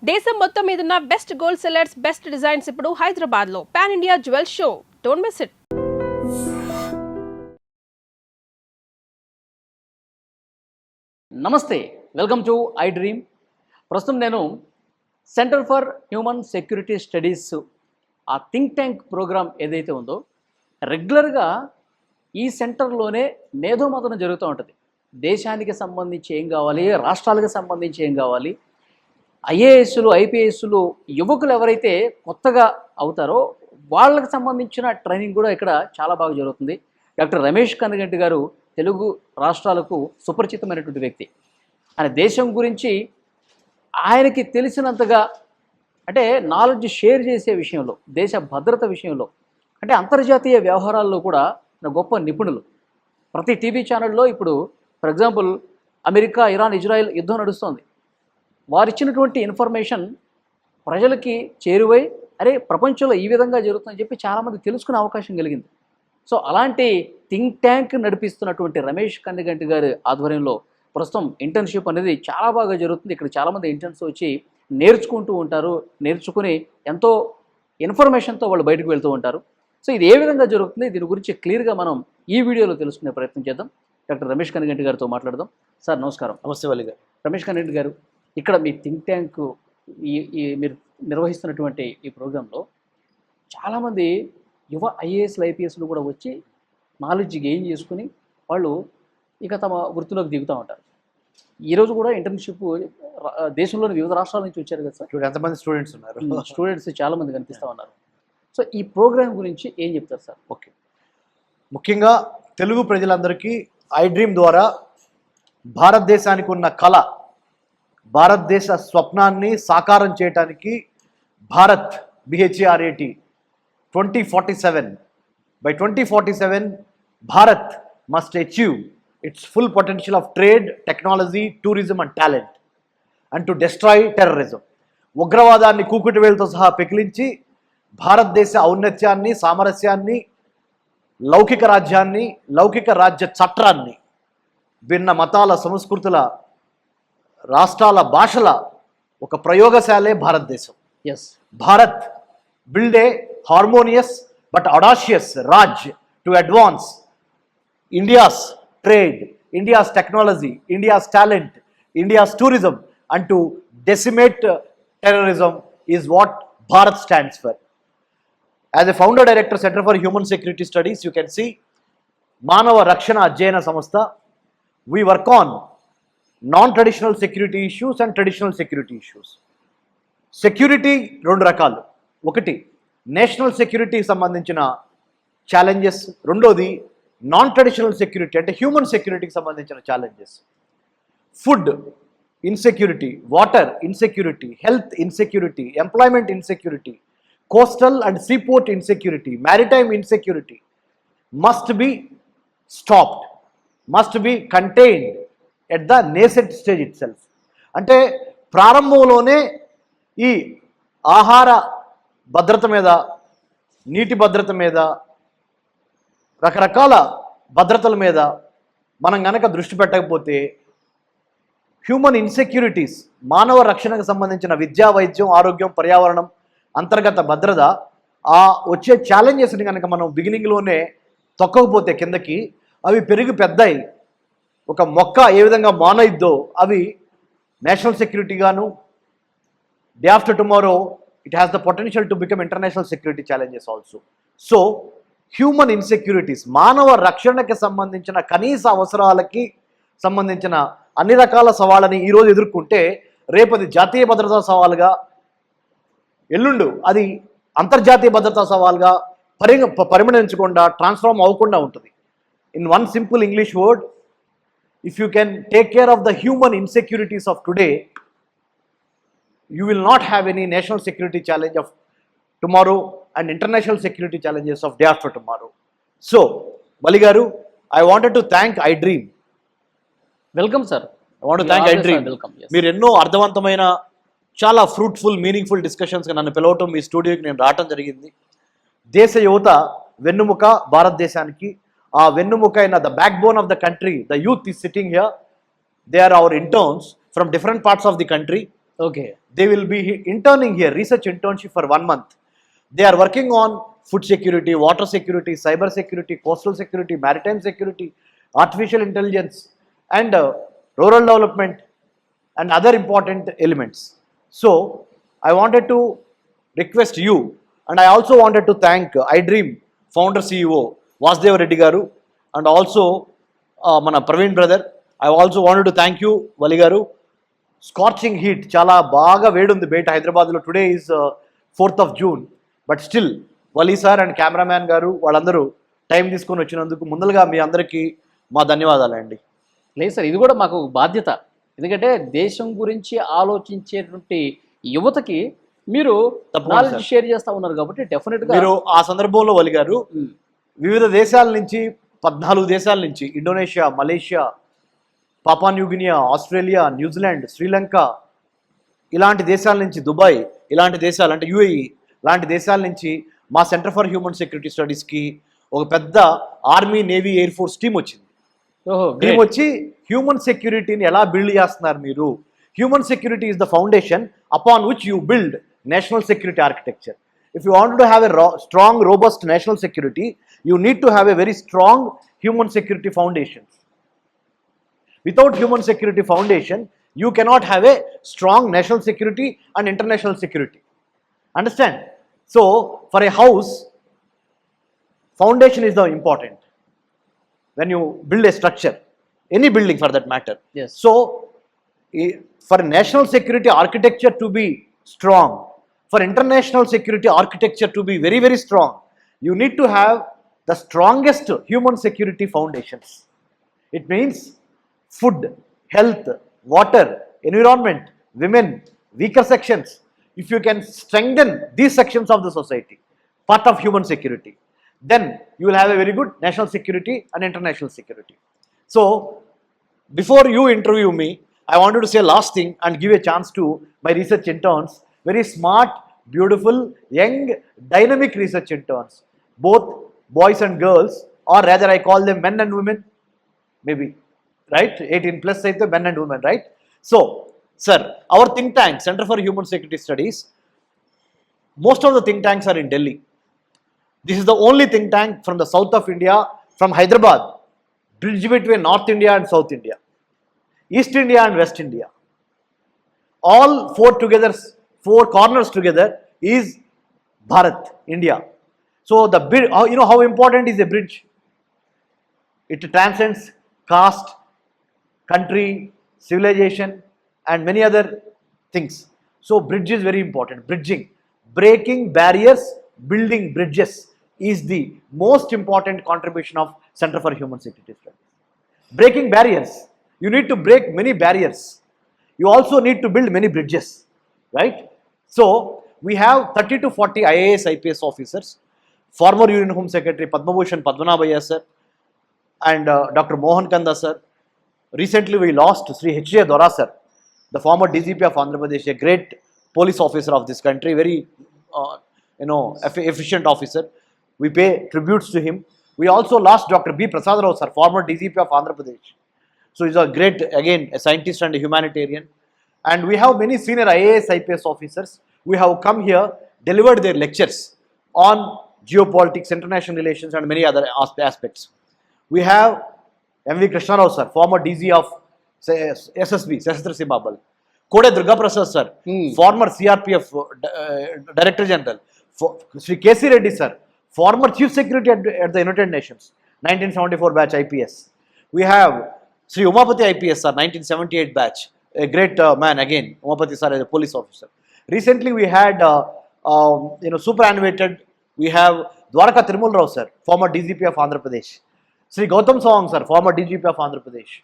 దేశం మొత్తం మీదున్న best gold sellers, best designs ఇప్పుడు హైదరాబాద్ లో pan India jewel show. Don't miss it. Namaste, welcome to iDream. ప్రస్తుతం నేను centre for human security studies ఆ థింక్ ట్యాంక్ ప్రోగ్రామ్ ఏదైతే ఉందో రెగ్యులర్గా ఈ సెంటర్లోనే మేధోమథనం జరుగుతూ ఉంటుంది. దేశానికి సంబంధించి ఏం కావాలి, రాష్ట్రాలకు సంబంధించి ఏం కావాలి, ఐఏఎస్లు ఐపీఎస్లు యువకులు ఎవరైతే కొత్తగా అవుతారో వాళ్ళకి సంబంధించిన ట్రైనింగ్ కూడా ఇక్కడ చాలా బాగా జరుగుతుంది. డాక్టర్ రమేష్ కన్నగంటి గారు తెలుగు రాష్ట్రాలకు సుపరిచితమైనటువంటి వ్యక్తి. ఆయన దేశం గురించి ఆయనకి తెలిసినంతగా అంటే నాలెడ్జ్ షేర్ చేసే విషయంలో, దేశ భద్రత విషయంలో, అంటే అంతర్జాతీయ వ్యవహారాల్లో కూడా గొప్ప నిపుణులు. ప్రతి టీవీ ఛానల్లో ఇప్పుడు for example America, Iran, Israel యుద్ధం నడుస్తోంది. వారు ఇచ్చినటువంటి ఇన్ఫర్మేషన్ ప్రజలకి చేరువై అరే ప్రపంచంలో ఈ విధంగా జరుగుతుందని చెప్పి చాలామంది తెలుసుకునే అవకాశం కలిగింది. సో అలాంటి థింక్ ట్యాంక్ నడిపిస్తున్నటువంటి రమేష్ కన్నగంటి గారి ఆధ్వర్యంలో ప్రస్తుతం ఇంటర్న్షిప్ అనేది చాలా బాగా జరుగుతుంది. ఇక్కడ చాలామంది ఇంటర్న్స్ వచ్చి నేర్చుకుంటూ ఉంటారు, నేర్చుకుని ఎంతో ఇన్ఫర్మేషన్తో వాళ్ళు బయటకు వెళ్తూ ఉంటారు. సో ఇది ఏ విధంగా జరుగుతుంది, దీని గురించి క్లియర్గా మనం ఈ వీడియోలో తెలుసుకునే ప్రయత్నం చేద్దాం. డాక్టర్ రమేష్ కన్నగంటి గారితో మాట్లాడదాం. సార్ నమస్కారం. నమస్తే వలి గారు. రమేష్ కన్నగంటి గారు, ఇక్కడ మీ థింక్ ట్యాంక్ ఈ మీరు నిర్వహిస్తున్నటువంటి ఈ ప్రోగ్రాంలో చాలామంది యువ ఐఏఎస్లు ఐపీఎస్లు కూడా వచ్చి నాలెడ్జ్ గెయిన్ చేసుకుని వాళ్ళు ఇక తమ వృత్తిలోకి దిగుతూ ఉంటారు. ఈరోజు కూడా ఇంటర్న్షిప్ దేశంలోని వివిధ రాష్ట్రాల నుంచి వచ్చారు కదా సార్. ఎంతమంది స్టూడెంట్స్ ఉన్నారు? స్టూడెంట్స్ చాలామంది కనిపిస్తూ ఉన్నారు. సో ఈ ప్రోగ్రామ్ గురించి ఏం చెప్తారు సార్? ఓకే, ముఖ్యంగా తెలుగు ప్రజలందరికీ ఐ డ్రీమ్ ద్వారా భారతదేశానికి ఉన్న కళ, భారతదేశ స్వప్నాన్ని సాకారం చేయడానికి Bharat BHARAT 2047 by 2047 Bharat must achieve its full potential of trade, technology, tourism and talent and to destroy terrorism. ఉగ్రవాదాన్ని కూకుటి వేలుతో సహా పెకిలించి భారతదేశ ఔన్నత్యాన్ని, సామరస్యాన్ని, లౌకిక రాజ్యాన్ని, లౌకిక రాజ్య చట్టాన్ని, భిన్న మతాల, సంస్కృతుల, రాష్ట్రాల, భాషల ఒక ప్రయోగశాలే భారతదేశం. Yes, Bharat build a harmonious but audacious Raj to advance India's trade, India's technology, India's talent, India's tourism and to decimate terrorism is what Bharat stands for. As a founder director, Center for Human Security Studies, you can see Manava Rakshana Adhyayana Samastha. We work on non-traditional security issues and traditional security issues. Security రెండు రకాలు. ఒకటి national సెక్యూరిటీకి సంబంధించిన challenges, రెండోది non traditional security అంటే human సెక్యూరిటీకి సంబంధించిన challenges. Food insecurity, water insecurity, health insecurity, employment insecurity, coastal and seaport insecurity, maritime insecurity must be stopped, must be contained at the nascent stage it self. అంటే ప్రారంభంలోనే ఈ ఆహార భద్రత మీద, నీటి భద్రత మీద, రకరకాల భద్రతల మీద మనం గనక దృష్టి పెట్టకపోతే హ్యూమన్ ఇన్సెక్యూరిటీస్, మానవ రక్షణకు సంబంధించిన విద్యా, వైద్యం, ఆరోగ్యం, పర్యావరణం, అంతర్గత భద్రత, ఆ వచ్చే ఛాలెంజెస్ని కనుక మనం బిగినింగ్లోనే తొక్కకపోతే కిందకి అవి పెరిగి పెద్దయి ఒక మొక్క ఏ విధంగా మానయిద్దో అవి నేషనల్ సెక్యూరిటీగాను, day after tomorrow it has the potential to become international security challenges also. So human insecurities, మానవ రక్షణకి సంబంధించిన కనీస అవసరాలకి సంబంధించిన అన్ని రకాల సవాళ్ళని ఈరోజు ఎదుర్కొంటే రేపు అది జాతీయ భద్రతా సవాలుగా, ఎల్లుండు అది అంతర్జాతీయ భద్రతా సవాలుగా పరిగణించకుండా, ట్రాన్స్ఫార్మ్ అవ్వకుండా ఉంటుంది. In one simple English word, if you can take care of the human insecurities of today, you will not have any national security challenge of tomorrow and international security challenges of day after tomorrow. So, Bali garu, I wanted to thank I Dream. Welcome sir. I want to thank I Dream. Welcome. మీరు ఎన్నో అర్థవంతమైన, చాలా fruitful, meaningful డిస్కషన్స్గా నన్ను పిలవటం, మీ స్టూడియోకి నేను రావటం జరిగింది. దేశ యువత వెన్నుముక భారతదేశానికి. ఆ వెన్నుముక అయిన the backbone of the country, the youth is sitting here. They are our interns from different parts of the country. Okay. They will be interning here, research internship for 1 month. They are working on food security, water security, cyber security, coastal security, maritime security, artificial intelligence, and rural development, and other important elements. So I wanted to request you, and I also wanted to thank iDream founder CEO Vasudeva Reddy garu, and also mana Praveen brother. I also wanted to thank you Vali garu. Scorching heat, చాలా బాగా వేడుంది బయట హైదరాబాద్లో. Today is 4th of June, but still Vali sir and cameraman garu వాళ్ళందరూ time తీసుకొని వచ్చినందుకు ముందలుగా మీ అందరికీ మా ధన్యవాదాలండి. లేదు సార్, ఇది కూడా మాకు బాధ్యత. ఎందుకంటే దేశం గురించి ఆలోచించేటువంటి యువతకి మీరు తప్పకుండా నాలెడ్జ్ సార్. షేర్ చేస్తా ఉన్నారు కాబట్టి డెఫినెట్గా మీరు ఆ సందర్భంలో వలి గారు వివిధ దేశాల నుంచి 14 దేశాల నుంచి, ఇండోనేషియా, మలేషియా, పాపా న్యూగినియా, ఆస్ట్రేలియా, న్యూజిలాండ్, శ్రీలంక, ఇలాంటి దేశాల నుంచి, దుబాయ్, ఇలాంటి దేశాలు అంటే యూఏఈ లాంటి దేశాల నుంచి మా సెంటర్ ఫర్ హ్యూమన్ సెక్యూరిటీ స్టడీస్కి ఒక పెద్ద army, navy, air force team వచ్చింది. ఓహో, టీం వచ్చి హ్యూమన్ సెక్యూరిటీని ఎలా బిల్డ్ చేస్తున్నారు మీరు, human security is the foundation upon which you build national security architecture. If you want to have a strong, robust national security, you need to have a very strong human security foundation. Without human security foundation, you cannot have a strong national security and international security. Understand? So, for a house, foundation is the important. When you build a structure, any building for that matter. Yes. So, for national security architecture to be strong, for international security architecture to be very, very strong, you need to have the strongest human security foundations. It means food, health, water, environment, women, weaker sections. If you can strengthen these sections of the society, part of human security, then you will have a very good national security and international security. So, before you interview me, I wanted to say last thing and give a chance to my research interns, very smart, beautiful, young, dynamic research interns, both boys and girls, or rather I call them men and women, maybe, right? 18 plus అయితే men and women, right? So, sir, our think tank, Center for Human Security Studies, most of the think tanks are in Delhi. This is the only think tank from the south of India, from Hyderabad, bridge between North India and South India, East India and West India. All four corners together is Bharat, India. So the you know how important is a bridge? It transcends caste, country, civilization, and many other things. So bridge is very important. Bridging, breaking barriers, building bridges is the most important contribution of Center for Human Security Studies. Breaking barriers. You need to break many barriers. You also need to build many bridges, right? So we have 30 to 40 IAS, IPS officers, former Union Home Secretary Padma Bhushan Padmanabhaiah sir, and Dr. Mohan Kanda sir. Recently we lost Sri H.J. Dora sir, the former DGP of Andhra Pradesh, a great police officer of this country, very efficient officer. We pay tributes to him. We also lost Dr. B. Prasad Rao sir, former DGP of Andhra Pradesh. So he's a great, again, a scientist and a humanitarian. And we have many senior IAS, IPS officers. We have come here, delivered their lectures on geopolitics, international relations, and many other aspects. We have M.V. Krishna Rao sir, former DG of SSB, Sashastra Sibabal. Kode Durga Prasad sir, former CRPF Director General. Sri K.C. Reddy sir, former Chief Secretary at the United Nations, 1974 batch IPS. We have Sri Umapati IPS sir, 1978 batch, a great man again. Umapati sir is a police officer. Recently we had superannuated, we have Dwarka Tirumul Rao sir, former DGP of Andhra Pradesh. Sri Gautam Sawang sir, former DGP of Andhra Pradesh.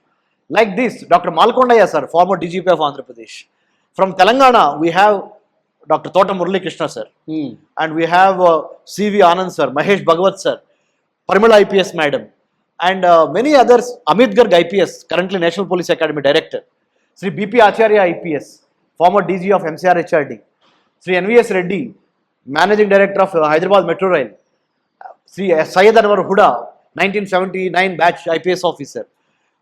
Like this, Dr. Malkondaya sir, former DGP of Andhra Pradesh. From Telangana, we have Dr. Tota Murali Krishna sir, and we have C.V. Anand sir, Mahesh Bhagavat sir, Parimala IPS madam, and many others. Amit Garg IPS, currently National Police Academy Director. Sri B.P. Acharya IPS, former DG of MCR HRD. Sri N.V.S. Reddy, Managing Director of Hyderabad Metro Rail. Sri Syed Anwar Huda, 1979 batch IPS officer.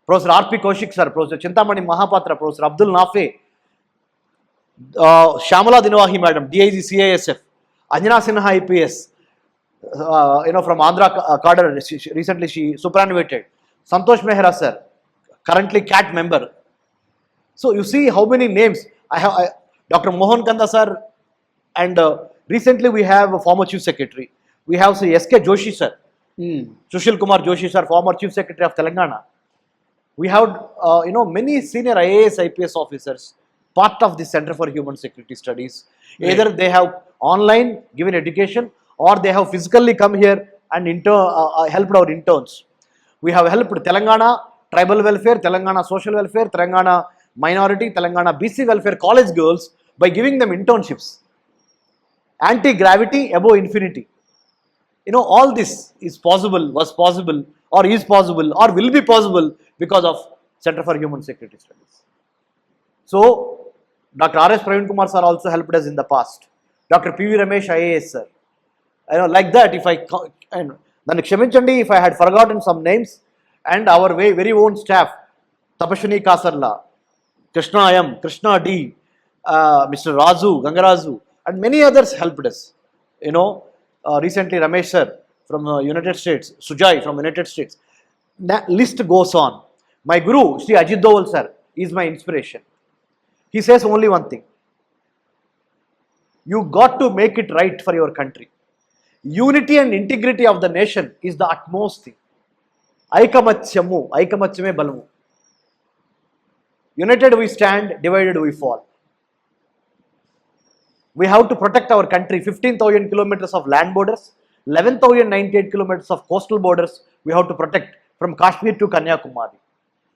Professor R.P. Kaushik sir, Professor Chintamani Mahapatra, Professor Abdul Nafe, Shamala Dinawahi madam, DIG CISF, Anjana Sinha IPS, from Andhra cadre, recently she superannuated. Santosh Mehra sir, currently CAT member. So you see how many names I have. Dr. Mohan Kanda sir, and recently we have a former chief secretary. We have Sri SK Joshi sir, Sushil Kumar Joshi sir, former chief secretary of Telangana. We have many senior IAS IPS officers part of the Center for Human Security Studies. Either they have online given education, or they have physically come here and helped our interns. We have helped Telangana tribal welfare, Telangana social welfare, Telangana minority, Telangana BC welfare college girls by giving them internships. Anti-gravity above infinity. All this is possible, was possible, or is possible, or will be possible because of Center for Human Security Studies. So, Dr. R.S. Praveen Kumar sir also helped us in the past. Dr. P.V. Ramesh IAS sir. Like that, if then Kshaminchandi if I had forgotten some names, and our very own staff, Tapashwini Kasarla, Krishna M, Krishna D, Mr. Razu, Gangarazu, and many others helped us. Recently Ramesh sir from United States, Sujai from United States. List goes on. My guru, Sri Ajit Doval sir, is my inspiration. He says only one thing: you got to make it right for your country. Unity and integrity of the nation is the utmost thing. Aikamachame balamu. United we stand, divided we fall. We have to protect our country. 15,000 kilometers of land borders, 11,098 kilometers of coastal borders we have to protect from Kashmir to Kanyakumari.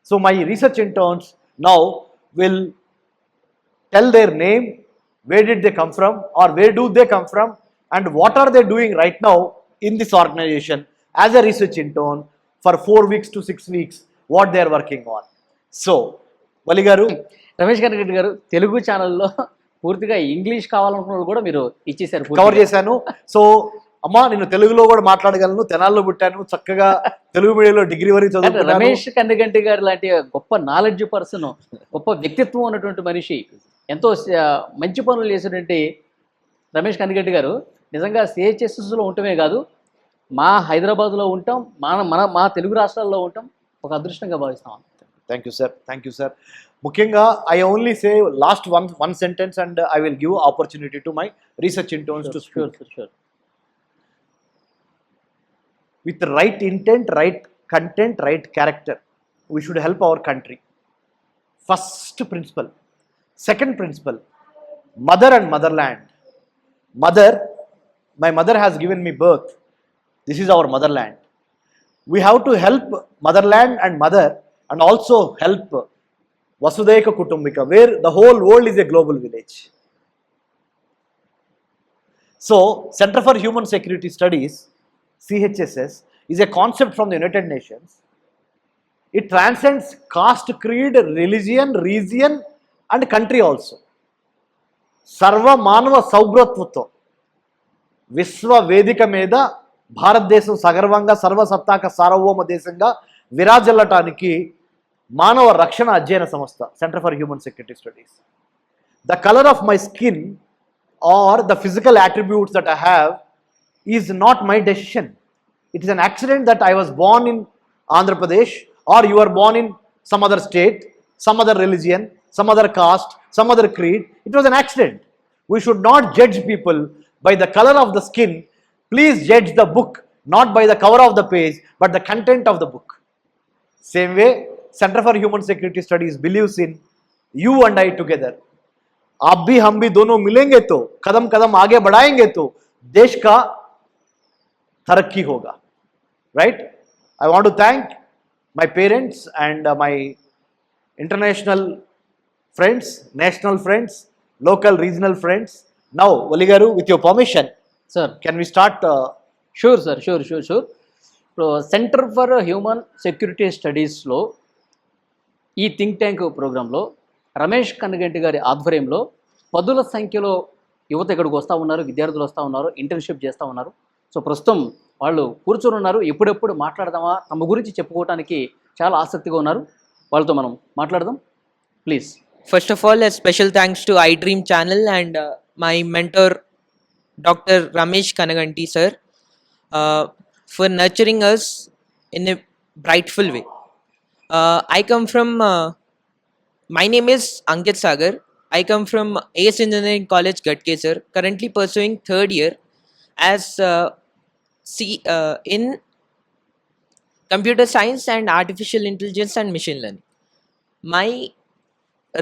So my research interns now will tell their name, where did they come from, or where do they come from, and what are they doing right now in this organization as a research intern for 4 weeks to 6 weeks, what they are working on. So, Vali garu, Ramesh Kannaganti గారు, తెలుగు ఛానల్లో పూర్తిగా English కావాలనుకున్న వాళ్ళు కూడా మీరు ఇచ్చేసారు, cover చేశాను. So అమ్మా, నేను తెలుగులో కూడా మాట్లాడగలను, తెనాల్లో పుట్టాను, చక్కగా తెలుగు మీడియంలో డిగ్రీ వరకు చదువుకున్నాను. రమేష్ కన్నగంటి గారు లాంటి గొప్ప నాలెడ్జ్ పర్సన్, గొప్ప వ్యక్తిత్వం ఉన్నటువంటి మనిషి, ఎంతో మంచి పనులు చేసేటువంటి రమేష్ కన్నగంటి గారు నిజంగా సిహెచ్ఎస్ఎస్లో ఉండటమే కాదు, మా హైదరాబాద్లో ఉంటాం, మా తెలుగు రాష్ట్రాల్లో ఉంటాం, ఒక అదృష్టంగా భావిస్తాం. Thank you sir, thank you sir. ముఖ్యంగా I only say last one sentence and I will give opportunity to my research interns to speak. Sure. With right intent, right content, right character, we should help our country. First principle. Second principle, mother and motherland. Mother, my mother has given me birth. This is our motherland. We have to help motherland and mother, and also help Vasudhaiva Kutumbika, where the whole world is a global village. So, Center for Human Security Studies, CHSS, is a concept from the United Nations. It transcends caste, creed, religion, region, and country also. Sarva Manava Saubratvato. Visva Vedika Meda, భారతదేశం సగర్వంగా సర్వసత్తాక సార్వభౌమ దేశంగా విరాజిల్లటానికి మానవ రక్షణ అధ్యయన సంస్థ centre for human security studies. The colour of my skin or the physical attributes that I have is not my decision. It is an accident that I was born in Andhra Pradesh, or you are born in some other state, some other religion, some other caste, some other creed. It was an accident. We should not judge people by the color of the skin. Please judge the book not by the cover of the page, but the content of the book. Same way, Center for Human Security Studies believes in you and I together. आप भी हम भी दोनों मिलेंगे तो, कदम कदम आगे बढ़ाएंगे तो देश का तरक्की होगा. Right? I want to thank my parents and my international friends, national friends, local regional friends. Now, Vali garu, with your permission, sir. can we start? Sure sir, sure. ఇప్పుడు సెంటర్ ఫర్ హ్యూమన్ సెక్యూరిటీ స్టడీస్లో ఈ think tank ప్రోగ్రాంలో రమేష్ కన్నగంటి గారి ఆధ్వర్యంలో పదుల సంఖ్యలో యువత ఇక్కడికి వస్తూ ఉన్నారు, విద్యార్థులు వస్తూ ఉన్నారు, ఇంటర్న్షిప్ చేస్తూ ఉన్నారు. సో ప్రస్తుతం వాళ్ళు కూర్చొని ఉన్నారు. ఎప్పుడెప్పుడు మాట్లాడదామా, తమ గురించి చెప్పుకోవడానికి చాలా ఆసక్తిగా ఉన్నారు. వాళ్ళతో మనం మాట్లాడదాం. Please. First of all, a special thanks to iDream channel and my mentor, Dr. Ramesh Kanaganti sir, for nurturing us in a brightful way. I come from, my name is Ankit Sagar. I come from ACE Engineering College, Gadkesar, currently pursuing third year as in computer science and artificial intelligence and machine learning. My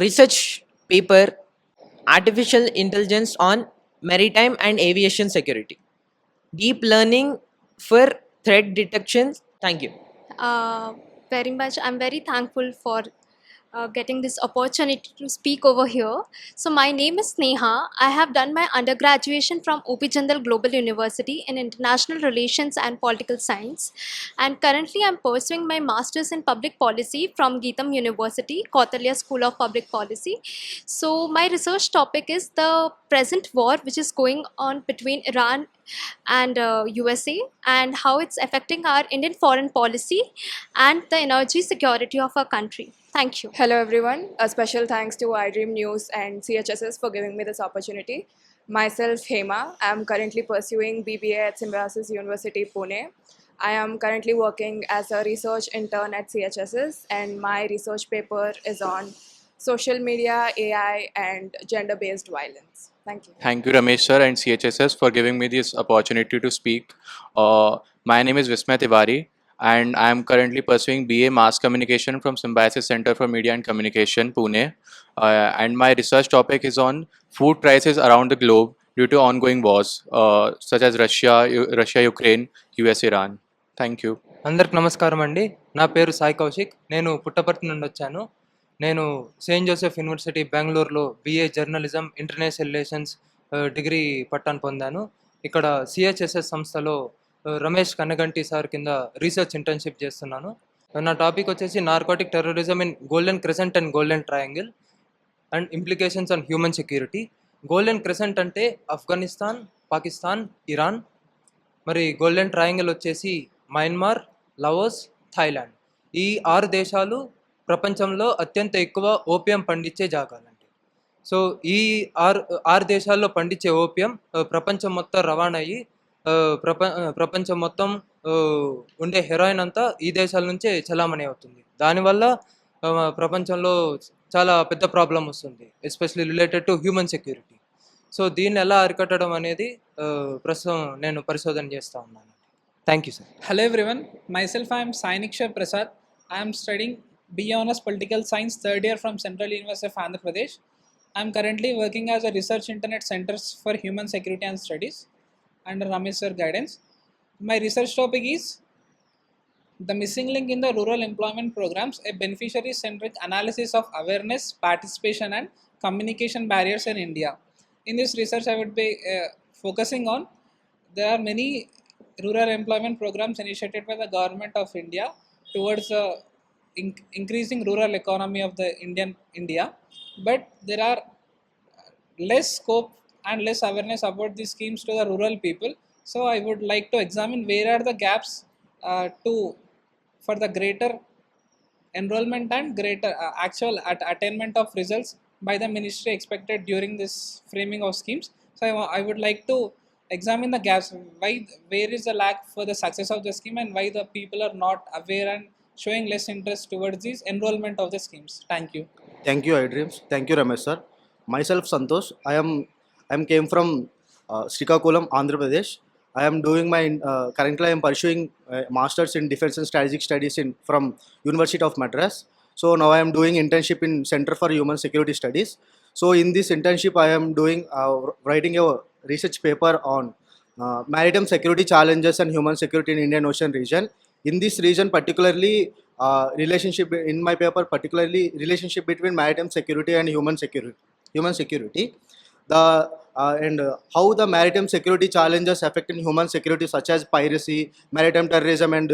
research paper, artificial intelligence on maritime and aviation security, deep learning for threat detection. Thank you. uh, very much. I'm very thankful for getting this opportunity to speak over here. So, my name is Sneha. I have done my undergraduation from OP Jindal Global University in International Relations and Political Science, and currently I'm pursuing my master's in Public Policy from Geetam University, Kautilya School of Public Policy. So, my research topic is the present war which is going on between Iran and USA, and how it's affecting our Indian foreign policy and the energy security of our country. Thank you. Hello everyone. A special thanks to iDream News and CHSS for giving me this opportunity. Myself Hema. I am currently pursuing BBA at Symbiosis University, Pune. I am currently working as a research intern at CHSS, and my research paper is on social media, AI and gender-based violence. Thank you. Thank you, Ramesh sir and CHSS for giving me this opportunity to speak. My name is Vismay Tiwari, and I am currently pursuing BA Mass Communication from Symbiosis Center for Media and Communication, Pune. And my research topic is on food prices around the globe due to ongoing wars, such as Russia, Ukraine, US, Iran. Thank you. అందరికి నమస్కారం అండి. నా పేరు సాయి కౌశిక్. నేను పుట్టపర్తి నుండి వచ్చాను. నేను Saint Joseph university బెంగళూరులో BA journalism international relations degree పట్టాను పొందాను. ఇక్కడ CHSS సంస్థలో రమేష్ కన్నగంటి సార్ కింద రీసెర్చ్ ఇంటర్న్షిప్ చేస్తున్నాను. నా టాపిక్ వచ్చేసి narcotic terrorism in golden crescent and golden triangle and implications on human security. Golden crescent అంటే ఆఫ్ఘనిస్తాన్, పాకిస్తాన్, ఇరాన్. మరి గోల్డెన్ ట్రయాంగిల్ వచ్చేసి మయన్మార్, లావోస్, థాయిలాండ్. ఈ 6 దేశాలు ప్రపంచంలో అత్యంత ఎక్కువ ఓపియం పండించే జాగాలండి. సో ఈ ఆరు దేశాల్లో పండించే ఓపియం ప్రపంచం మొత్తం రవాణా అయ్యి ప్రపంచం మొత్తం ఉండే హెరాయిన్ అంతా ఈ దేశాల నుంచే చలామణి అవుతుంది. దానివల్ల ప్రపంచంలో చాలా పెద్ద ప్రాబ్లం వస్తుంది, especially related to human security. So దీన్ని ఎలా అరికట్టడం అనేది ప్రస్తుతం నేను పరిశోధన చేస్తూ ఉన్నాను. Thank you sir. Hello everyone, myself I am Sainikshar Prasad. I am studying BA Honours Political Science third year from Central University of Andhra Pradesh. I am currently working as a research internet centers for human security and studies under Ramesh sir guidance. My research topic is the missing link in the rural employment programs, a beneficiary centric analysis of awareness, participation and communication barriers in India. In this research I would be focusing on, there are many rural employment programs initiated by the government of India towards increasing rural economy of the India, but there are less scope and less awareness about these schemes to the rural people. So I would like to examine where are the gaps for the greater enrollment and greater actual attainment of results by the ministry expected during this framing of schemes. So I would like to examine the gaps, where is the lack for the success of the scheme and why the people are not aware and showing less interest towards this enrollment of the schemes. Thank you. Thank you, iDreams. Thank you, Ramesh sir. Myself, Santosh. I came from Srikakulam, Andhra Pradesh. I am doing my currently I am pursuing masters in defense and strategic studies from University of Madras. So now I am doing internship in Center for Human Security Studies. So in this internship I am doing writing a research paper on maritime security challenges and human security in Indian Ocean region. In this region particularly relationship in my paper, particularly relationship between maritime security and human security, the and how the maritime security challenges affect in human security, such as piracy, maritime terrorism and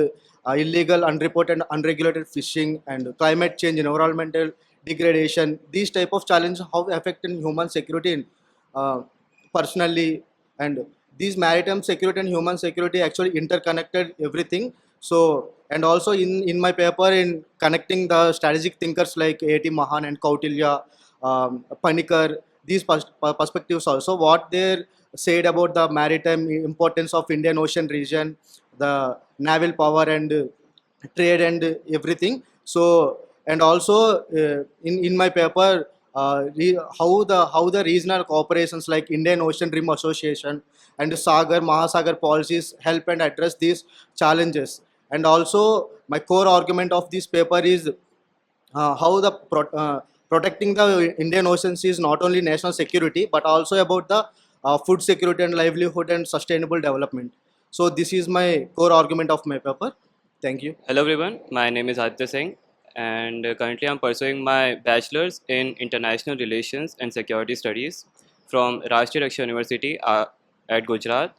illegal, unreported, unregulated fishing, and climate change, environmental degradation. These type of challenges how affect in human security in, personally, and these maritime security and human security actually interconnected everything. So and also in my paper in connecting the strategic thinkers like A.T. Mahan and Kautilya, Panikar, these perspectives also, what they said about the maritime importance of Indian Ocean region, the naval power and trade and everything. So, and also in my paper, how the regional corporations like Indian Ocean Rim Association and Sagar Mahasagar policies help and address these challenges. And also, my core argument of this paper is how the protecting the Indian oceans is not only national security but also about the food security and livelihood and sustainable development. So this is my core argument of my paper. Thank you. Hello everyone, my name is Aditya Singh and currently I'm pursuing my bachelor's in international relations and security studies from Rashtriya Raksha University at Gujarat.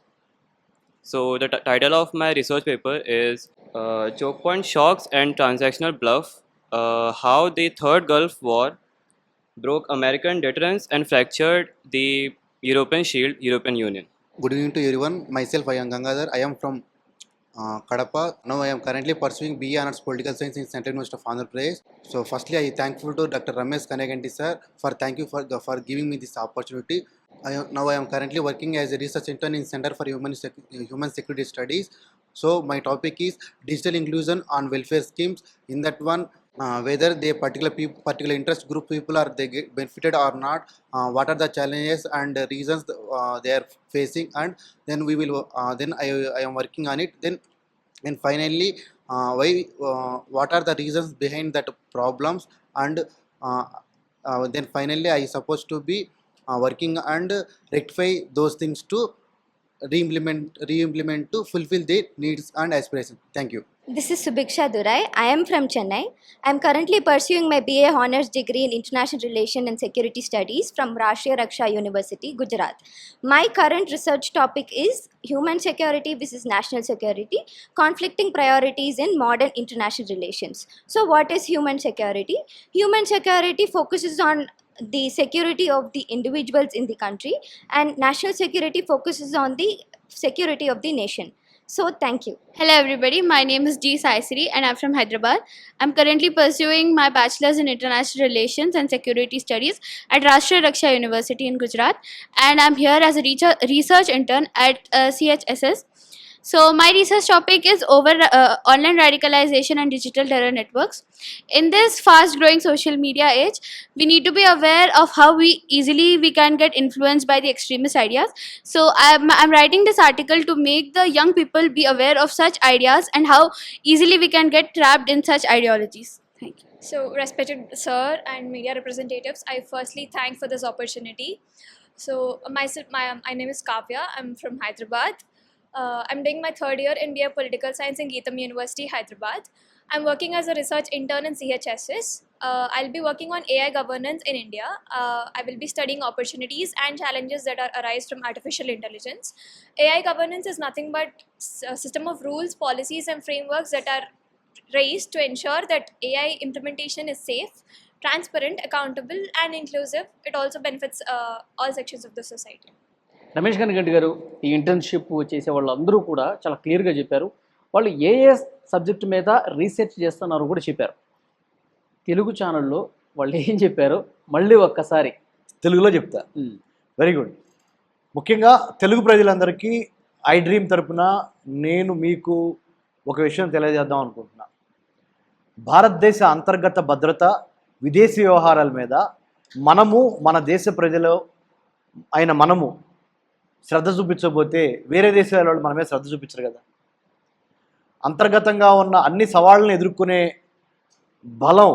So the title of my research paper is Choke Point Shocks and Transactional Bluff, how the Third Gulf War broke American deterrence and fractured the European Shield, European Union. Good evening to everyone. Myself, I am Gangadhar. I am from Kadapa. Now I am currently pursuing BA Honours Political Science in Central University of Andhra Pradesh. So firstly, I am thankful to Dr. Ramesh Kanaganti sir for giving me this opportunity. Now I am currently working as a research intern in Center for Human Security Studies. So my topic is digital inclusion on welfare schemes. In that one, whether they particular interest group people are they get benefited or not, what are the challenges and the reasons they are facing, and then we will then I am working on it. Then and finally, what are the reasons behind that problems, and then finally I supposed to be working and rectify those things to re-implement to fulfill their needs and aspirations. Thank you. This is Subiksha Durai. I am from Chennai. I am currently pursuing my BA Honours degree in International Relations and Security Studies from Rashtriya Raksha University, Gujarat. My current research topic is human security versus national security, conflicting priorities in modern international relations. So what is human security? Human security focuses on the security of the individuals in the country, and national security focuses on the security of the nation. So thank you. Hello everybody, my name is G. Saisri and I'm from Hyderabad. I'm currently pursuing my bachelor's in international relations and security studies at Rashtriya Raksha University in Gujarat, and I'm here as a research intern at CHSS. So my research topic is over online radicalization and digital terror networks. In this fast growing social media age, we need to be aware of how easily we can get influenced by the extremist ideas. So I'm writing this article to make the young people be aware of such ideas and how easily we can get trapped in such ideologies. Thank you. So, respected sir and media representatives, I firstly thank for this opportunity. So, my name is Kavya. I'm from Hyderabad. I'm doing my third year in BA Political Science in Geetham University, Hyderabad. I'm working as a research intern in CHSS. I'll be working on AI governance in India. I will be studying opportunities and challenges that arise from artificial intelligence. AI governance is nothing but a system of rules, policies and frameworks that are raised to ensure that AI implementation is safe, transparent, accountable and inclusive. It also benefits all sections of the society. Ramesh Kanaganti గారు ఈ internship చేసే వాళ్ళందరూ కూడా చాలా క్లియర్గా చెప్పారు. వాళ్ళు ఏ subject మీద రీసెర్చ్ చేస్తున్నారో కూడా చెప్పారు. తెలుగు ఛానల్లో వాళ్ళు ఏం చెప్పారో మళ్ళీ ఒక్కసారి తెలుగులో చెప్తా. Very good. ముఖ్యంగా తెలుగు ప్రజలందరికీ ఐ డ్రీమ్ తరపున నేను మీకు ఒక విషయం తెలియజేద్దాం అనుకుంటున్నా. భారతదేశ అంతర్గత భద్రత, విదేశీ వ్యవహారాల మీద మనము మన దేశ ప్రజలు అయిన మనము శ్రద్ధ చూపించకపోతే వేరే దేశాల వాళ్ళు మన మీద శ్రద్ధ చూపించరు కదా. అంతర్గతంగా ఉన్న అన్ని సవాళ్ళను ఎదుర్కొనే బలం,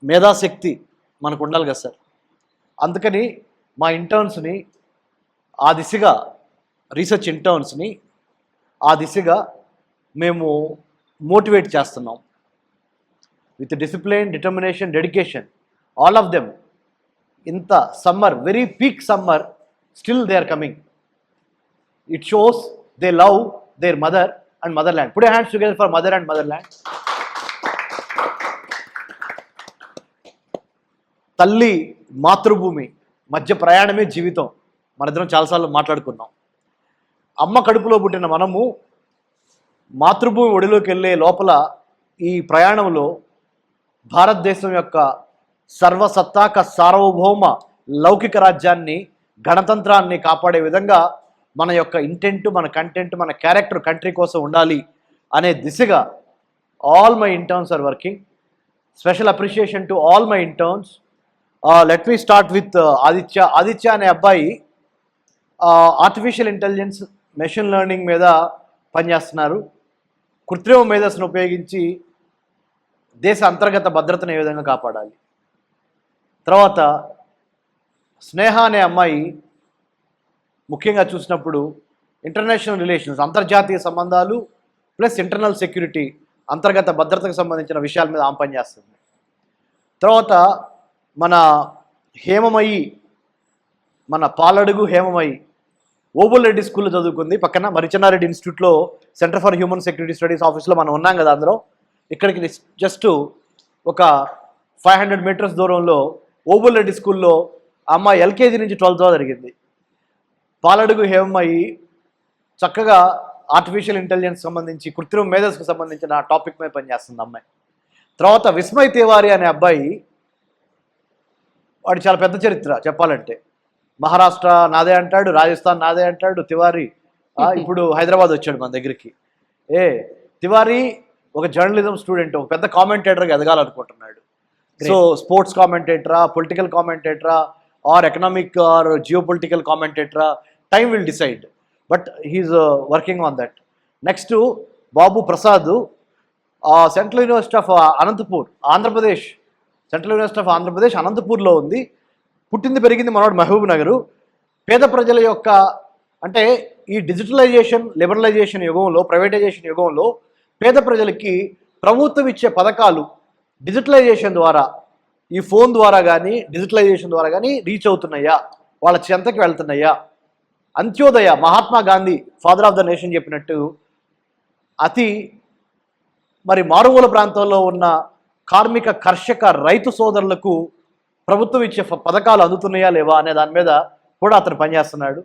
మేధాశక్తి మనకు ఉండాలి కదా సార్. అందుకని మా ఇంటర్న్స్ని ఆ దిశగా, రీసెర్చ్ ఇంటర్న్స్ని ఆ దిశగా మేము మోటివేట్ చేస్తున్నాం. With discipline, determination, dedication, all of them. ఇంత summer, very peak summer, still they are coming. It shows they love their mother and motherland. Put your hands together for mother and motherland. తల్లి, మాతృభూమి మధ్య ప్రయాణమే జీవితం. మనిద్దరం చాలాసార్లు మాట్లాడుకున్నాం. అమ్మ కడుపులో పుట్టిన మనము మాతృభూమి ఒడిలోకి వెళ్ళే లోపల ఈ ప్రయాణంలో భారతదేశం యొక్క సర్వసత్తాక సార్వభౌమ లౌకిక రాజ్యాన్ని, గణతంత్రాన్ని కాపాడే విధంగా మన యొక్క ఇంటెంట్, మన కంటెంట్, మన క్యారెక్టర్ కంట్రీ కోసం ఉండాలి అనే దిశగా all my interns are working. Special appreciation to all my interns. Let me start with Aditya. Aditya అనే అబ్బాయి ఆర్టిఫిషియల్ ఇంటెలిజెన్స్, మెషిన్ లెర్నింగ్ మీద పనిచేస్తున్నారు. కృత్రిమ మేధస్సును ఉపయోగించి దేశ అంతర్గత భద్రతను ఏ విధంగా కాపాడాలి. తర్వాత స్నేహ అనే అమ్మాయి ముఖ్యంగా చూసినప్పుడు ఇంటర్నేషనల్ రిలేషన్స్, అంతర్జాతీయ సంబంధాలు ప్లస్ ఇంటర్నల్ సెక్యూరిటీ, అంతర్గత భద్రతకు సంబంధించిన విషయాల మీద ఆమె పనిచేస్తుంది. తర్వాత మన హేమమయి, మన పాలడుగు హేమమయి ఓబుల్ రెడ్డి స్కూల్లో చదువుకుంది. పక్కన మరిచెన్నారెడ్డి ఇన్స్టిట్యూట్లో centre for human security studies ఆఫీస్లో మనం ఉన్నాం కదా అందరం. ఇక్కడికి జస్ట్ ఒక 500 మీటర్స్ దూరంలో ఓబుల్ రెడ్డి స్కూల్లో అమ్మాయి ఎల్కేజీ నుంచి 12th జరిగింది. పాలడుగు హేమమయి చక్కగా ఆర్టిఫిషియల్ ఇంటెలిజెన్స్ సంబంధించి, కృత్రిమ మేధస్సుకు సంబంధించిన టాపిక్ మీద పనిచేస్తుంది అమ్మాయి. తర్వాత విస్మయ్ తివారీ అనే అబ్బాయి, వాడు చాలా పెద్ద చరిత్ర చెప్పాలంటే. మహారాష్ట్ర నాదే అంటాడు, రాజస్థాన్ నాదే అంటాడు. తివారీ ఇప్పుడు హైదరాబాద్ వచ్చాడు మన దగ్గరికి. తివారీ ఒక జర్నలిజం స్టూడెంట్, ఒక పెద్ద కామెంటేటర్గా ఎదగాలనుకుంటున్నాడు. So sports కామెంటేటరా, political కామెంటేటరా, are economic are geo political కామెంటేటరా, time will decide, but he's working on that. Next Babu Prasad, central university of Anantapur, Andhra Pradesh. Central university of Andhra Pradesh అనంతపూర్లో ఉంది. పుట్టింది పెరిగింది మనోడు మహబూబ్ నగరు. పేద ప్రజల యొక్క, అంటే ఈ డిజిటలైజేషన్, లిబరలైజేషన్ యుగంలో, ప్రైవేటైజేషన్ యుగంలో పేద ప్రజలకి ప్రభుత్వం ఇచ్చే పథకాలు డిజిటలైజేషన్ ద్వారా, ఈ ఫోన్ ద్వారా కానీ డిజిటలైజేషన్ ద్వారా కానీ రీచ్ అవుతున్నాయా, వాళ్ళ చెంతకి వెళ్తున్నాయా? Antyodaya, Mahatma Gandhi father of the nation చెప్పినట్టు అతి మరి మారుమూల ప్రాంతాల్లో ఉన్న కార్మిక, కర్షక, రైతు సోదరులకు ప్రభుత్వం ఇచ్చే పథకాలు అందుతున్నాయా లేవా అనే దాని మీద కూడా అతను పనిచేస్తున్నాడు.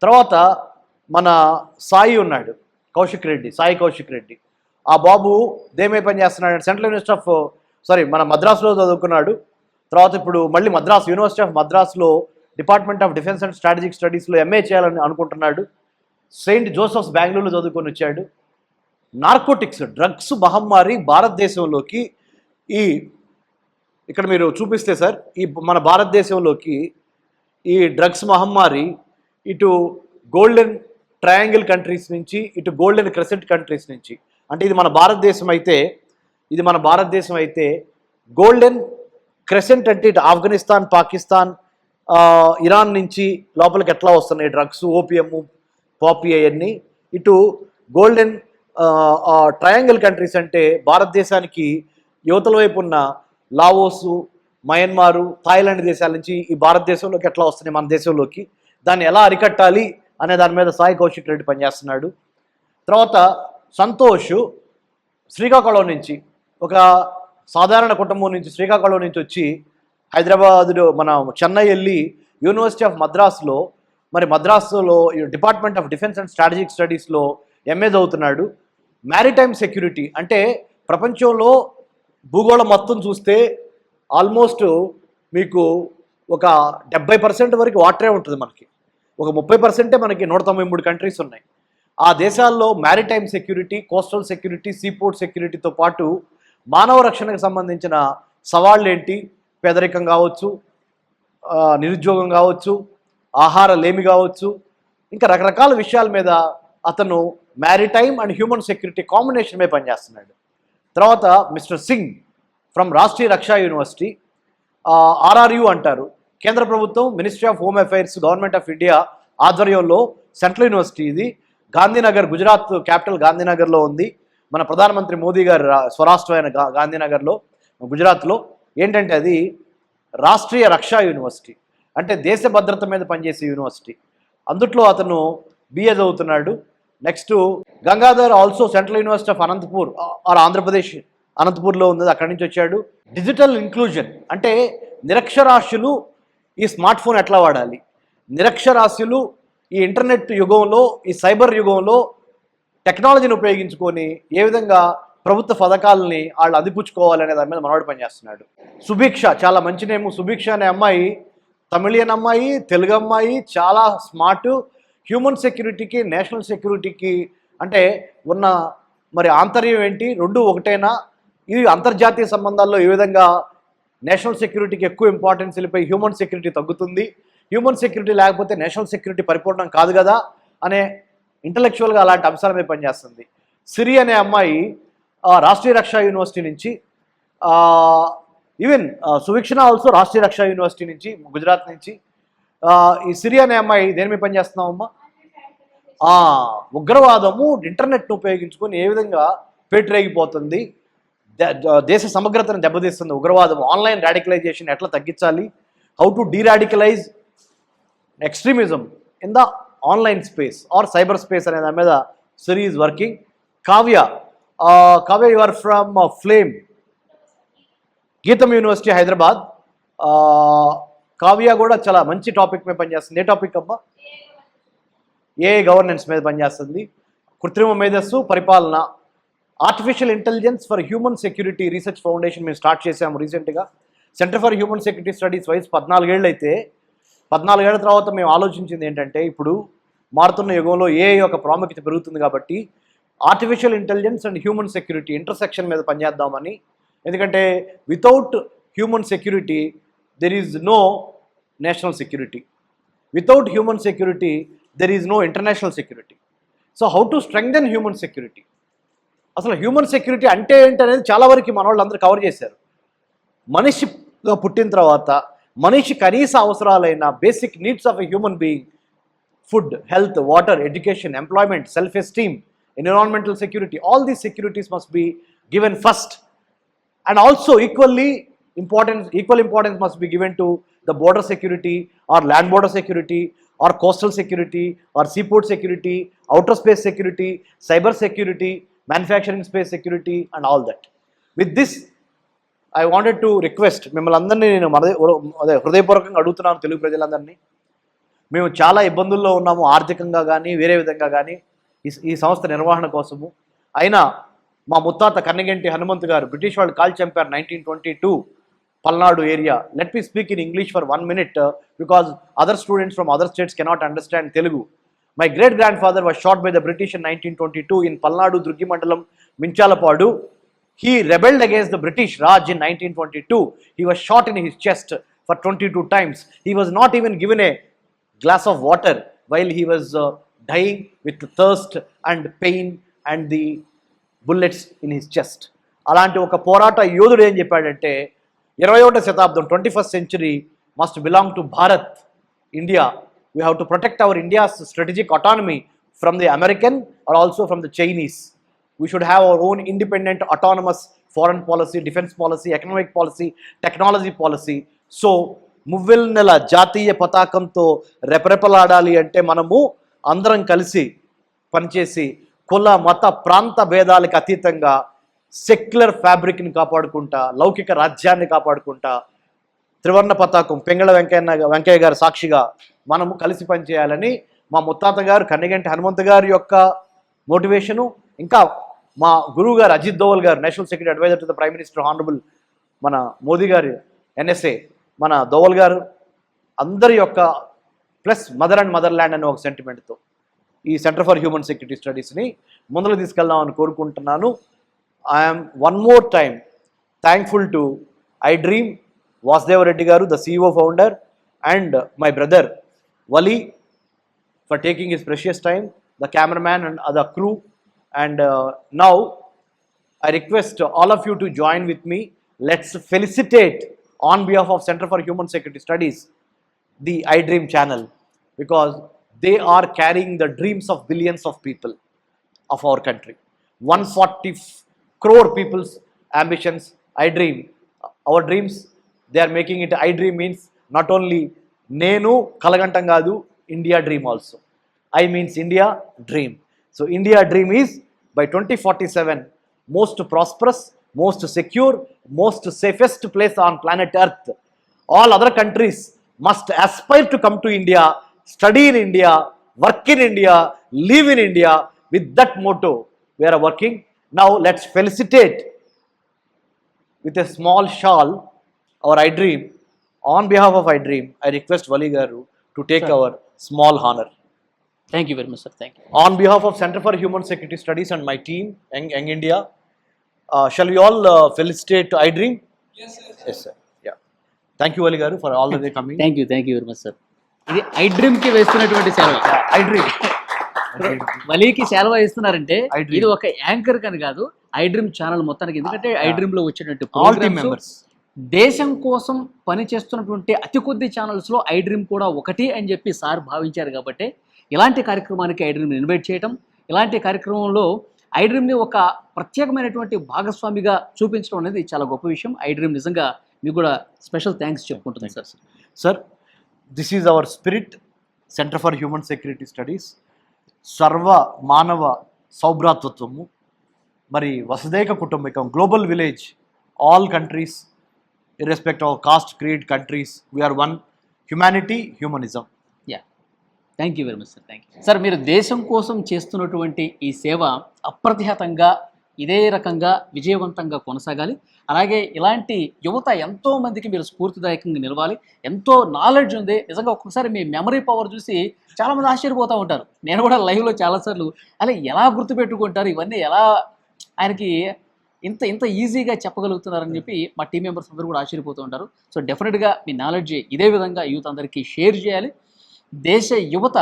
తర్వాత మన సాయి ఉన్నాడు, కౌశిక్ రెడ్డి, సాయి కౌశిక్ రెడ్డి. ఆ బాబు దేమే పనిచేస్తున్నాడు, సెంట్రల్ యూనివర్సిటీ ఆఫ్ మన మద్రాసులో చదువుకున్నాడు. తర్వాత ఇప్పుడు మళ్ళీ యూనివర్సిటీ ఆఫ్ మద్రాసులో department of defence and strategic స్టడీస్లో ఎంఏ చేయాలని అనుకుంటున్నాడు. సెయింట్ జోసెఫ్స్ బెంగళూరులో చదువుకొని వచ్చాడు. నార్కోటిక్స్, డ్రగ్స్ మహమ్మారి భారతదేశంలోకి, ఇక్కడ మీరు చూపిస్తే సార్, ఈ మన భారతదేశంలోకి ఈ డ్రగ్స్ మహమ్మారి ఇటు గోల్డెన్ ట్రయాంగిల్ కంట్రీస్ నుంచి, ఇటు గోల్డెన్ క్రెసెంట్ కంట్రీస్ నుంచి, అంటే ఇది మన భారతదేశం అయితే గోల్డెన్ క్రెసెంట్ అంటే ఇటు ఆఫ్ఘనిస్తాన్, పాకిస్తాన్, ఇరాన్ నుంచి లోపలికి ఎట్లా వస్తున్నాయి డ్రగ్స్, ఓపియం, పాపీ అవన్నీ. ఇటు గోల్డెన్ ట్రయాంగిల్ కంట్రీస్ అంటే భారతదేశానికి యువతల వైపు ఉన్న లావోసు, మయన్మారు, థాయిలాండ్ దేశాల నుంచి ఈ భారతదేశంలోకి ఎట్లా వస్తున్నాయి మన దేశంలోకి, దాన్ని ఎలా అరికట్టాలి అనే దాని మీద సాయి కౌశిక్ రెడ్డి పనిచేస్తున్నాడు. తర్వాత సంతోష్ శ్రీకాకుళం నుంచి, ఒక సాధారణ కుటుంబం నుంచి శ్రీకాకుళం నుంచి వచ్చి హైదరాబాద్లో మన చెన్నై వెళ్ళి యూనివర్సిటీ ఆఫ్ మద్రాసులో, మరి మద్రాసులో department of defence and strategic స్టడీస్లో ఎంఏ చదువుతున్నాడు. మ్యారిటైమ్ సెక్యూరిటీ అంటే ప్రపంచంలో భూగోళం మొత్తం చూస్తే ఆల్మోస్ట్ మీకు ఒక 70% వరకు వాటరే ఉంటుంది. మనకి ఒక 30% మనకి 193 కంట్రీస్ ఉన్నాయి. ఆ దేశాల్లో maritime security, coastal security, seaport సెక్యూరిటీతో పాటు మానవ రక్షణకు సంబంధించిన సవాళ్ళు ఏంటి, పేదరికం కావచ్చు, నిరుద్యోగం కావచ్చు, ఆహార లేమి కావచ్చు, ఇంకా రకరకాల విషయాల మీద అతను maritime and human security combination మీద పనిచేస్తున్నాడు. తర్వాత mister Singh from Rashtriya Raksha university, RRU అంటారు, కేంద్ర ప్రభుత్వం, ministry of home affairs, government of India ఆధ్వర్యంలో సెంట్రల్ యూనివర్సిటీ. ఇది గాంధీనగర్, గుజరాత్ క్యాపిటల్ గాంధీనగర్లో ఉంది. మన ప్రధానమంత్రి మోదీ గారి స్వరాష్ట్రమైన గాంధీనగర్లో, గుజరాత్లో. ఏంటంటే అది రాష్ట్రీయ రక్షా యూనివర్సిటీ, అంటే దేశ భద్రత మీద పనిచేసే యూనివర్సిటీ. అందుట్లో అతను బిఏ చదువుతున్నాడు. Next Gangadhar, also central university of Anantapur or Andhra Pradesh, అనంతపూర్లో ఉంది, అక్కడి నుంచి వచ్చాడు. డిజిటల్ ఇంక్లూజన్ అంటే నిరక్షరాస్యులు ఈ స్మార్ట్ ఫోన్ ఎట్లా వాడాలి, నిరక్షరాస్యులు ఈ ఇంటర్నెట్ యుగంలో, ఈ సైబర్ యుగంలో టెక్నాలజీని ఉపయోగించుకొని ఏ విధంగా ప్రభుత్వ పథకాలని వాళ్ళు అందిపుచ్చుకోవాలనే దాని మీద మనవాడు పనిచేస్తున్నాడు. సుభిక్ష, చాలా మంచి నేము. సుభిక్ష అనే అమ్మాయి తమిళియన్ అమ్మాయి, తెలుగు అమ్మాయి, చాలా స్మార్ట్. హ్యూమన్ సెక్యూరిటీకి నేషనల్ సెక్యూరిటీకి అంటే ఉన్న మరి ఆంతర్యం ఏంటి? రెండు ఒకటేనా? ఇది అంతర్జాతీయ సంబంధాల్లో ఏ విధంగా నేషనల్ సెక్యూరిటీకి ఎక్కువ ఇంపార్టెన్స్ వెళ్ళిపోయి హ్యూమన్ సెక్యూరిటీ తగ్గుతుంది, హ్యూమన్ సెక్యూరిటీ లేకపోతే నేషనల్ సెక్యూరిటీ పరిపూర్ణం కాదు కదా అనే ఇంటలెక్చువల్గా అలాంటి అంశాల మీద పనిచేస్తుంది. సిరి అనే అమ్మాయి రాష్ట్రీయ రక్షా యూనివర్సిటీ నుంచి, even సువీక్షణ also Rashtriya Raksha university నుంచి, గుజరాత్ నుంచి. ఈ సిరి అనే అమ్మాయి దేని మీద పనిచేస్తున్నామమ్మా? ఉగ్రవాదము ఇంటర్నెట్ను ఉపయోగించుకొని ఏ విధంగా పేటరేగిపోతుంది, దేశ సమగ్రతను దెబ్బతీస్తుంది ఉగ్రవాదం, ఆన్లైన్ రాడికలైజేషన్ ఎట్లా తగ్గించాలి, how to deradicalise extremism in the online space or cyber space అనే దాని మీద Siri is working. Kavya, you are from FLAME, GITAM university Hyderabad. Kavya కూడా చాలా మంచి టాపిక్ మీద పనిచేస్తుంది. ఏ టాపిక్ అమ్మా? ఏఐ గవర్నెన్స్ మీద పనిచేస్తుంది. కృత్రిమ మేధస్సు పరిపాలన, artificial intelligence for human security research foundation మేము స్టార్ట్ చేసాము రీసెంట్గా. Centre for human security studies వయసు 14 ఏళ్ళు అయితే 14 ఏళ్ల తర్వాత మేము ఆలోచించింది ఏంటంటే, ఇప్పుడు మారుతున్న యుగంలో ఏఐ యొక్క ప్రాముఖ్యత పెరుగుతుంది కాబట్టి artificial intelligence and human security intersection మీద పనిచేద్దామని. ఎందుకంటే without human security there is no national security, without human security there is no international security. So how to strengthen human security, అసలు హ్యూమన్ సెక్యూరిటీ అంటే ఏంటనేది చాలా వరకు మన వాళ్ళు అందరూ కవర్ చేశారు. మనిషిగా పుట్టిన తర్వాత మనిషి కనీస అవసరాలైన basic needs of a human being, food, health, water, education, employment, self-esteem, environmental security, all these securities must be given first. And also equal importance must be given to the border security or land border security or coastal security or seaport security, outer space security, cyber security, manufacturing space security and all that. With this, I wanted to request మిమ్మల్ని అందరినీ నేను హృదయపూర్వకంగా అడుగుతున్నాను, తెలుగు ప్రజలందరినీ. మేము చాలా ఇబ్బందుల్లో ఉన్నాము, ఆర్థికంగా కానీ వేరే విధంగా కానీ ఈ సంస్థ నిర్వహణ కోసము. అయినా మా ముత్తాత కన్నగంటి హనుమంతు గారు బ్రిటిష్ వాళ్ళు కాల్ చంపారు 1922 Palnadu area. Let me speak in English for 1 minute because other students from other states cannot understand Telugu. My great grandfather was shot by the British in 1922 in Palnadu, Durgi Mandalam, Minchalapadu. He rebelled against the British Raj in 1922. He was shot in his chest for 22 times. He was not even given a glass of water while he was dying with thirst and pain and the bullets in his chest. అలాంటి ఒక పోరాట యోధుడు ఏం చెప్పాడంటే, 21వ శతాబ్దం 21st century must belong to Bharat, India. We have to protect our India's strategic autonomy from the American or also from the Chinese. We should have our own independent, autonomous foreign policy, defense policy, economic policy, technology policy. So మువ్వెన్నెల జాతీయ పతాకంతో రెపరెపలాడాలి అంటే మనము అందరం కలిసి పనిచేసి కుల మత ప్రాంత భేదాలకు అతీతంగా సెక్యులర్ ఫ్యాబ్రిక్ని కాపాడుకుంటా, లౌకిక రాజ్యాన్ని కాపాడుకుంటా, త్రివర్ణ పతాకం పెంగళ వెంకయ్య గారు సాక్షిగా మనము కలిసి పనిచేయాలని మా ముత్తాత గారు కన్నగంటి హనుమంతు గారి యొక్క మోటివేషను, ఇంకా మా గురువు గారు Ajit Doval garu, national security adviser to the prime minister honourable మన మోదీ గారు, NSA మన దోవల్ గారు, అందరి యొక్క plus mother and motherland అనే ఒక సెంటిమెంట్తో ఈ సెంటర్ ఫర్ హ్యూమన్ సెక్యూరిటీ స్టడీస్ని ముందుకు తీసుకెళ్దామని కోరుకుంటున్నాను. I'm one more time thankful to iDream, Vasudev Reddy garu, the CEO founder, and my brother Wali for taking his precious time, the cameraman and other crew. And now I request all of you to join with me. Let's felicitate on behalf of Center for Human Security Studies the iDream channel, because they are carrying the dreams of billions of people of our country. 140 crore people's ambitions. iDream, our dreams, they are making it. iDream means not only Nenu Kalagantam Kadu, India dream also. I means India dream. So India dream is by 2047 most prosperous, most secure, most safest place on planet Earth. All other countries must aspire to come to India, study in India, work in India, live in India. With that motto, we are working. Now let's felicitate with a small shawl our iDream. On behalf of iDream, I request Vali Garu to take Sure. our small honor. Thank you very much sir, thank you. On behalf of Center for Human Security Studies and my team, Young India, shall we all felicitate to iDream? Yes, sir. Yeah. Thank you, Vali Garu, for all the way coming. Thank you very much sir. ఇది iDreamకి వేస్తున్నటువంటి సెలవు. iDream. వలీకి సెలవు ఇస్తున్నారంటే iDream. ఇది ఒక anchor కని కాదు, iDream channel మొత్తానికి. ఎందుకంటే iDream లో వచ్చేటువంటి All team programs members. దేశం కోసం పనిచేస్తున్నటువంటి అతి కొద్ది ఛానల్స్లో iDream కూడా ఒకటి అని చెప్పి సార్ భావించారు. కాబట్టి ఇలాంటి కార్యక్రమానికి iDreamని ఇన్వైట్ చేయడం, ఇలాంటి కార్యక్రమంలో iDreamని ఒక ప్రత్యేకమైనటువంటి భాగస్వామిగా చూపించడం అనేది చాలా గొప్ప విషయం. iDream నిజంగా మీకు కూడా స్పెషల్ థ్యాంక్స్ చెప్పుకుంటుంది sir. Sir, this is our spirit, Center for Human Security Studies. సర్వ మానవ సౌభ్రాతృత్వము, మరి వసుదైక కుటుంబకం, global village, all countries irrespective of caste, creed, countries, we are one, humanity, humanism. Thank you very much sir, thank you sir. మీరు దేశం కోసం చేస్తున్నటువంటి ఈ సేవ అప్రతిహతంగా ఇదే రకంగా విజయవంతంగా కొనసాగాలి. అలాగే ఇలాంటి యువత ఎంతో మందికి మీరు స్ఫూర్తిదాయకంగా నిలవాలి. ఎంతో నాలెడ్జ్ ఉంది నిజంగా. ఒక్కొక్కసారి మీ మెమరీ పవర్ చూసి చాలామంది ఆశ్చర్యపోతూ ఉంటారు. నేను కూడా లైవ్లో చాలాసార్లు అలా ఎలా గుర్తుపెట్టుకుంటారు, ఇవన్నీ ఎలా ఆయనకి ఇంత ఈజీగా చెప్పగలుగుతున్నారని చెప్పి మా టీం మెంబర్స్ అందరూ కూడా ఆశ్చర్యపోతూ ఉంటారు. సో డెఫినెట్గా మీ నాలెడ్జ్ ఇదే విధంగా యూత్ అందరికీ షేర్ చేయాలి. దేశ యువత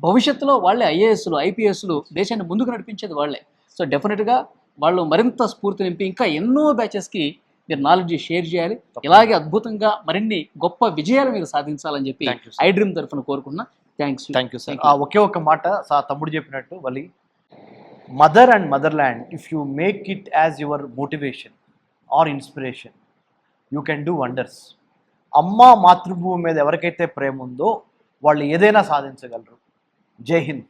భవిష్యత్తులో వాళ్ళే ఐఏఎస్లు, ఐపీఎస్లు, దేశాన్ని ముందుకు నడిపించేది వాళ్ళే. సో డెఫినెట్గా వాళ్ళు మరింత స్ఫూర్తి నింపి ఇంకా ఎన్నో బ్యాచెస్కి మీరు నాలెడ్జ్ షేర్ చేయాలి. ఇలాగే అద్భుతంగా మరిన్ని గొప్ప విజయాలు మీరు సాధించాలని చెప్పి iDream తరఫున కోరుకున్నా. Thank you sir. ఒకే ఒక మాట తమ్ముడు చెప్పినట్టు, వలి, mother and motherland, if you make it as your motivation or inspiration, you can do wonders. అమ్మ మాతృభూమి మీద ఎవరికైతే ప్రేమ ఉందో వాళ్ళు ఏదైనా సాధించగలరు. జై Hind.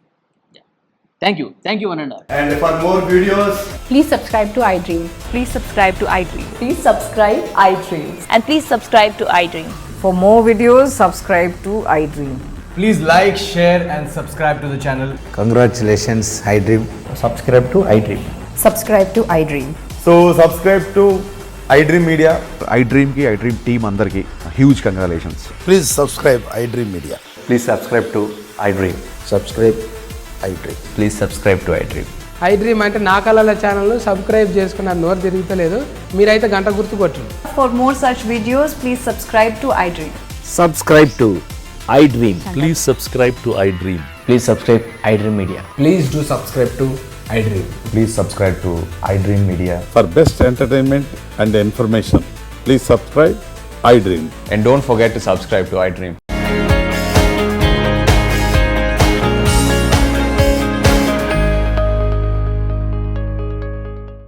Thank you one and all. And for more videos, Please subscribe to iDream. Please subscribe to iDream. Please subscribe iDream. And please subscribe to iDream. For more videos, subscribe to iDream. Please like, share and subscribe to the channel. Congratulations, iDream. Subscribe to iDream. Subscribe to iDream. so subscribe to iDream Media. iDream ki iDream team andarki huge congratulations. Please subscribe iDream Media. Please subscribe to iDream. Subscribe iDream. Please subscribe to iDream. iDream అంటే నా కళల channel subscribe చేసుకున్న నోరు తిరుగుతలేదు. మీరైతే గంట గుర్తు కొట్టండి. For more such videos, please subscribe to iDream. Subscribe to iDream. Please subscribe to iDream. Please subscribe iDream Media. Please do subscribe to iDream. Please subscribe to iDream Media. For best entertainment and information, please subscribe iDream. And don't forget to subscribe to iDream.